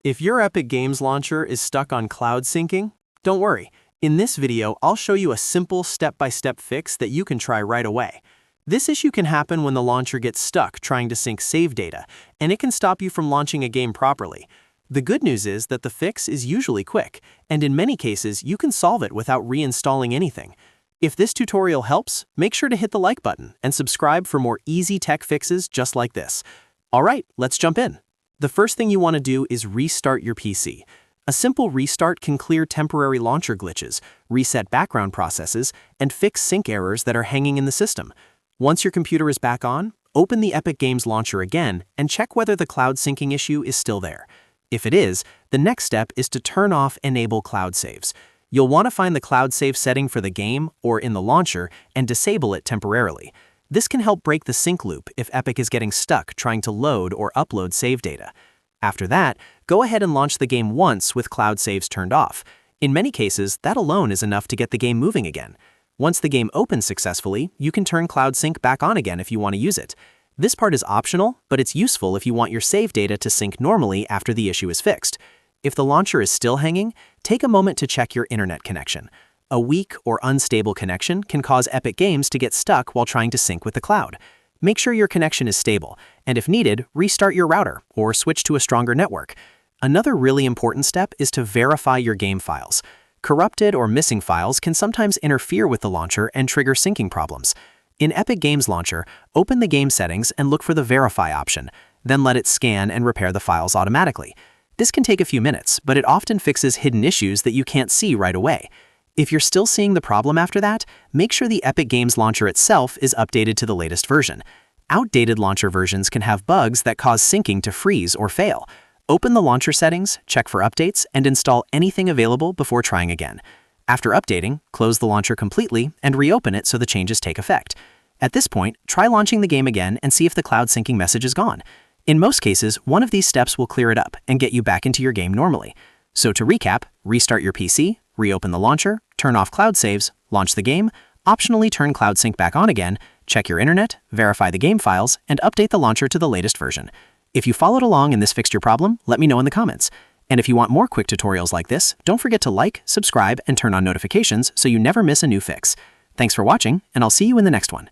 If your Epic Games launcher is stuck on cloud syncing, don't worry. In this video, I'll show you a simple step-by-step fix that you can try right away. This issue can happen when the launcher gets stuck trying to sync save data, and it can stop you from launching a game properly. The good news is that the fix is usually quick, and in many cases, you can solve it without reinstalling anything. If this tutorial helps, make sure to hit the like button and subscribe for more easy tech fixes just like this. All right, let's jump in. The first thing you want to do is restart your PC. A simple restart can clear temporary launcher glitches, reset background processes, and fix sync errors that are hanging in the system. Once your computer is back on, open the Epic Games launcher again and check whether the cloud syncing issue is still there. If it is, the next step is to turn off Enable Cloud Saves. You'll want to find the cloud save setting for the game or in the launcher and disable it temporarily. This can help break the sync loop if Epic is getting stuck trying to load or upload save data. After that, go ahead and launch the game once with cloud saves turned off. In many cases, that alone is enough to get the game moving again. Once the game opens successfully, you can turn cloud sync back on again if you want to use it. This part is optional, but it's useful if you want your save data to sync normally after the issue is fixed. If the launcher is still hanging, take a moment to check your internet connection. A weak or unstable connection can cause Epic Games to get stuck while trying to sync with the cloud. Make sure your connection is stable, and if needed, restart your router or switch to a stronger network. Another really important step is to verify your game files. Corrupted or missing files can sometimes interfere with the launcher and trigger syncing problems. In Epic Games Launcher, open the game settings and look for the Verify option, then let it scan and repair the files automatically. This can take a few minutes, but it often fixes hidden issues that you can't see right away. If you're still seeing the problem after that, make sure the Epic Games launcher itself is updated to the latest version. Outdated launcher versions can have bugs that cause syncing to freeze or fail. Open the launcher settings, check for updates, and install anything available before trying again. After updating, close the launcher completely and reopen it so the changes take effect. At this point, try launching the game again and see if the cloud syncing message is gone. In most cases, one of these steps will clear it up and get you back into your game normally. So to recap, restart your PC, reopen the launcher, turn off cloud saves, launch the game, optionally turn cloud sync back on again, check your internet, verify the game files, and update the launcher to the latest version. If you followed along and this fixed your problem, let me know in the comments. And if you want more quick tutorials like this, don't forget to like, subscribe, and turn on notifications so you never miss a new fix. Thanks for watching, and I'll see you in the next one.